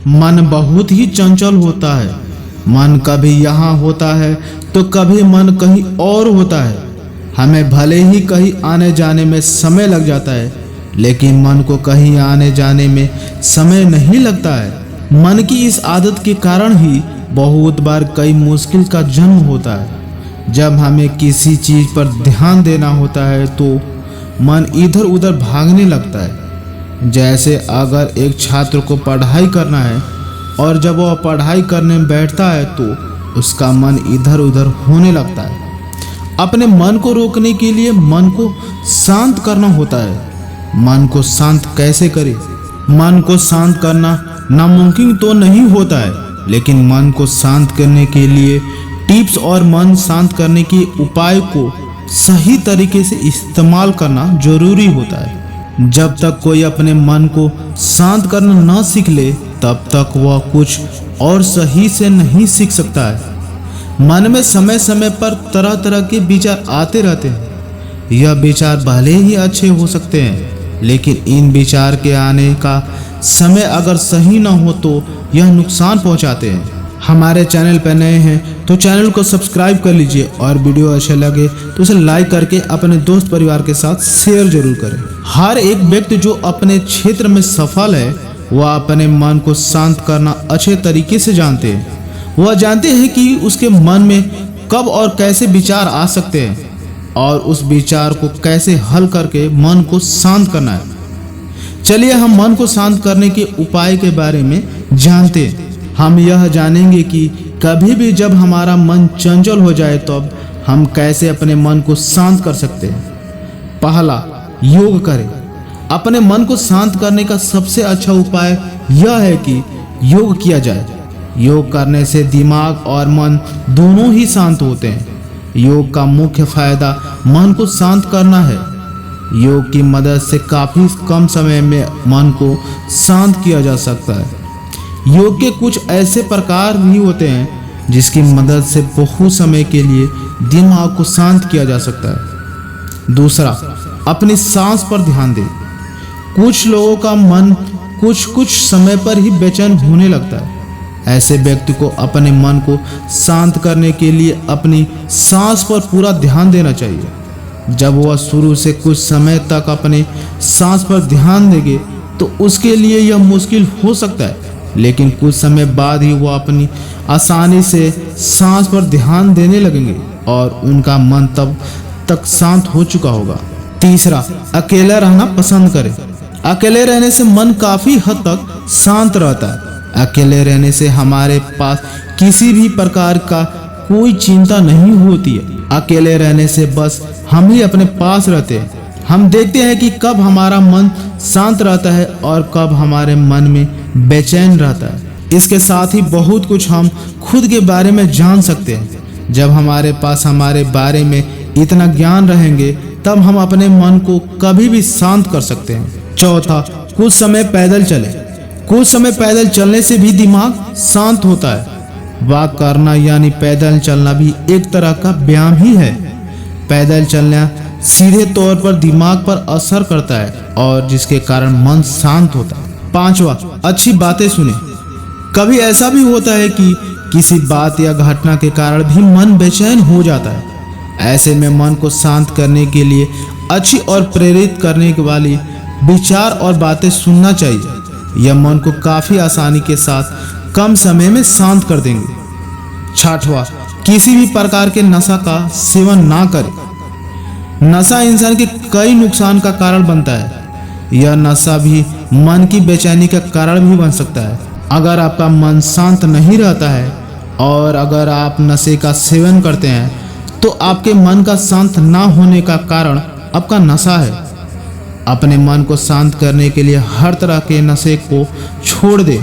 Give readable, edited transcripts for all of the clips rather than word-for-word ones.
मन बहुत ही चंचल होता है। मन कभी यहाँ होता है तो कभी मन कहीं और होता है। हमें भले ही कहीं आने जाने में समय लग जाता है, लेकिन मन को कहीं आने जाने में समय नहीं लगता है। मन की इस आदत के कारण ही बहुत बार कई मुश्किल का जन्म होता है। जब हमें किसी चीज़ पर ध्यान देना होता है तो मन इधर उधर भागने लगता है। जैसे अगर एक छात्र को पढ़ाई करना है और जब वह पढ़ाई करने में बैठता है तो उसका मन इधर उधर होने लगता है। अपने मन को रोकने के लिए मन को शांत करना होता है। मन को शांत कैसे करें? मन को शांत करना नामुमकिन तो नहीं होता है, लेकिन मन को शांत करने के लिए टिप्स और मन शांत करने के उपाय को सही तरीके से इस्तेमाल करना जरूरी होता है। जब तक कोई अपने मन को शांत करना न सीख ले तब तक वह कुछ और सही से नहीं सीख सकता है। मन में समय समय पर तरह तरह के विचार आते रहते हैं। यह विचार भले ही अच्छे हो सकते हैं, लेकिन इन विचार के आने का समय अगर सही न हो तो यह नुकसान पहुंचाते हैं। हमारे चैनल पर नए हैं तो चैनल को सब्सक्राइब कर लीजिए और वीडियो अच्छा लगे तो उसे लाइक करके अपने दोस्त परिवार के साथ शेयर जरूर करें। हर एक व्यक्ति जो अपने क्षेत्र में सफल है वह अपने मन को शांत करना अच्छे तरीके से जानते हैं। वह जानते हैं कि उसके मन में कब और कैसे विचार आ सकते हैं और उस विचार को कैसे हल करके मन को शांत करना है। चलिए हम मन को शांत करने के उपाय के बारे में जानते हैं। हम यह जानेंगे कि कभी भी जब हमारा मन चंचल हो जाए तब हम कैसे अपने मन को शांत कर सकते हैं। पहला, योग करें। अपने मन को शांत करने का सबसे अच्छा उपाय यह है कि योग किया जाए। योग करने से दिमाग और मन दोनों ही शांत होते हैं। योग का मुख्य फायदा मन को शांत करना है। योग की मदद से काफ़ी कम समय में मन को शांत किया जा सकता है। योग के कुछ ऐसे प्रकार भी होते हैं जिसकी मदद से बहुत समय के लिए दिमाग को शांत किया जा सकता है। दूसरा, अपनी सांस पर ध्यान दें। कुछ लोगों का मन कुछ समय पर ही बेचैन होने लगता है। ऐसे व्यक्ति को अपने मन को शांत करने के लिए अपनी सांस पर पूरा ध्यान देना चाहिए। जब वह शुरू से कुछ समय तक अपने सांस पर ध्यान देंगे तो उसके लिए यह मुश्किल हो सकता है, लेकिन कुछ समय बाद ही वह अपनी आसानी से सांस पर ध्यान देने लगेंगे और उनका मन तब तक शांत हो चुका होगा। तीसरा, अकेला रहना पसंद करें। अकेले रहने से मन काफ़ी हद तक शांत रहता है। अकेले रहने से हमारे पास किसी भी प्रकार का कोई चिंता नहीं होती है। अकेले रहने से बस हम ही अपने पास रहते हैं। हम देखते हैं कि कब हमारा मन शांत रहता है और कब हमारे मन में बेचैन रहता है। इसके साथ ही बहुत कुछ हम खुद के बारे में जान सकते हैं। जब हमारे पास हमारे बारे में इतना ज्ञान रहेंगे तब हम अपने मन को कभी भी शांत कर सकते हैं। चौथा, कुछ समय पैदल चलें। कुछ समय पैदल चलने से भी दिमाग शांत होता है। वॉक करना यानी पैदल चलना भी एक तरह का व्यायाम ही है। पैदल चलना सीधे तौर पर दिमाग पर असर करता है और जिसके कारण मन शांत होता है। पांचवा, अच्छी बातें सुने। कभी ऐसा भी होता है कि किसी बात या घटना के कारण भी मन बेचैन हो जाता है। ऐसे में मन को शांत करने के लिए अच्छी और प्रेरित करने वाली विचार और बातें सुनना चाहिए। यह मन को काफ़ी आसानी के साथ कम समय में शांत कर देंगे। छठवां, किसी भी प्रकार के नशा का सेवन ना करें। नशा इंसान के कई नुकसान का कारण बनता है। यह नशा भी मन की बेचैनी का कारण भी बन सकता है। अगर आपका मन शांत नहीं रहता है और अगर आप नशे का सेवन करते हैं तो आपके मन का शांत ना होने का कारण आपका नशा है। अपने मन को शांत करने के लिए हर तरह के नशे को छोड़ दे।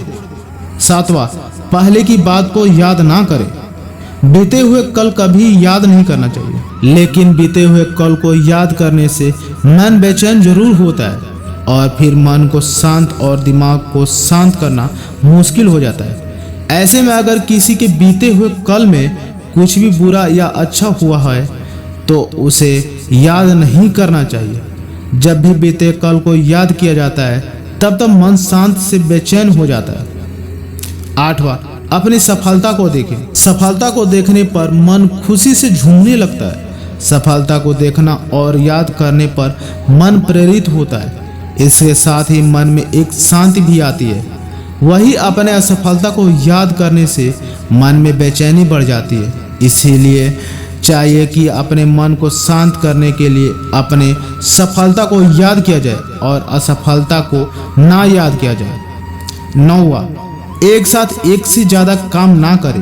सातवां, पहले की बात को याद ना करें। बीते हुए कल कभी याद नहीं करना चाहिए, लेकिन बीते हुए कल को याद करने से मन बेचैन जरूर होता है और फिर मन को शांत और दिमाग को शांत करना मुश्किल हो जाता है। ऐसे में अगर किसी के बीते हुए कल में कुछ भी बुरा या अच्छा हुआ है तो उसे याद नहीं करना चाहिए। जब भी बीते कल को याद किया जाता है तब मन शांत से बेचैन हो जाता है। 8वां, अपनी सफलता को देखें। सफलता को देखने पर मन खुशी से झूमने लगता है। सफलता को देखना और याद करने पर मन प्रेरित होता है। इसके साथ ही मन में एक शांति भी आती है। वही अपने असफलता को याद करने से मन में बेचैनी बढ़ जाती है। इसीलिए चाहिए कि अपने मन को शांत करने के लिए अपने सफलता को याद किया जाए और असफलता को ना याद किया जाए। 9वां, एक साथ एक से ज़्यादा काम ना करें।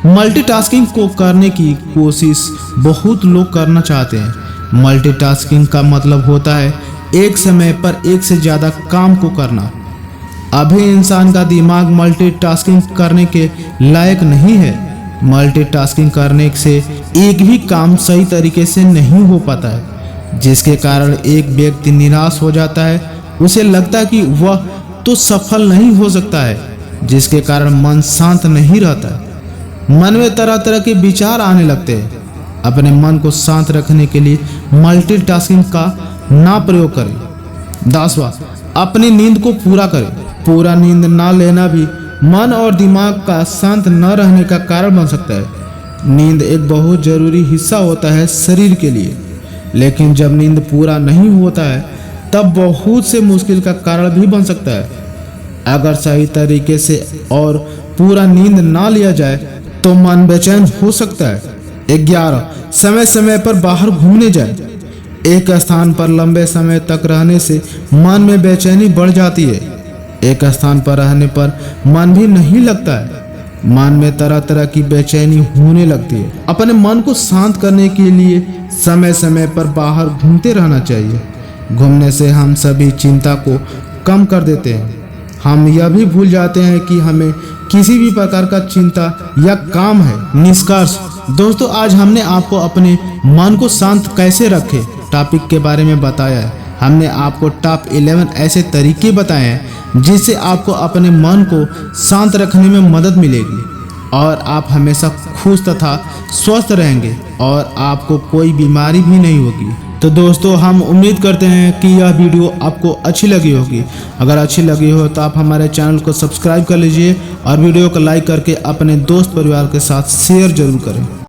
मल्टीटास्किंग को करने की कोशिश बहुत लोग करना चाहते हैं। मल्टीटास्किंग का मतलब होता है एक समय पर एक से ज़्यादा काम को करना। अभी इंसान का दिमाग मल्टीटास्किंग करने के लायक नहीं है। मल्टीटास्किंग करने से एक भी काम सही तरीके से नहीं हो पाता है, जिसके कारण एक व्यक्ति निराश हो जाता है। उसे लगता है कि वह तो सफल नहीं हो सकता है, जिसके कारण मन शांत नहीं रहता है। मन में तरह तरह के विचार आने लगते हैं। अपने मन को शांत रखने के लिए मल्टीटास्किंग का ना प्रयोग करें। 10वां, अपनी नींद को पूरा करें। पूरा नींद ना लेना भी मन और दिमाग का शांत न रहने का कारण बन सकता है। नींद एक बहुत जरूरी हिस्सा होता है शरीर के लिए, लेकिन जब नींद पूरा नहीं होता है तब बहुत से मुश्किल का कारण भी बन सकता है। अगर सही तरीके से और पूरा नींद ना लिया जाए तो मन बेचैन हो सकता है। 11, समय समय पर बाहर घूमने जाए। एक स्थान पर लंबे समय तक रहने से मन में बेचैनी बढ़ जाती है। एक स्थान पर रहने पर मन भी नहीं लगता है। मन में तरह तरह की बेचैनी होने लगती है। अपने मन को शांत करने के लिए समय समय पर बाहर घूमते रहना चाहिए। घूमने से हम सभी चिंता को कम कर देते हैं। हम यह भी भूल जाते हैं कि हमें किसी भी प्रकार का चिंता या काम है। निष्कर्ष दोस्तों, आज हमने आपको अपने मन को शांत कैसे रखें टॉपिक के बारे में बताया है। हमने आपको टॉप 11 ऐसे तरीके बताए हैं जिससे आपको अपने मन को शांत रखने में मदद मिलेगी और आप हमेशा खुश तथा स्वस्थ रहेंगे और आपको कोई बीमारी भी नहीं होगी। तो दोस्तों, हम उम्मीद करते हैं कि यह वीडियो आपको अच्छी लगी होगी। अगर अच्छी लगी हो तो आप हमारे चैनल को सब्सक्राइब कर लीजिए और वीडियो को लाइक करके अपने दोस्त परिवार के साथ शेयर जरूर करें।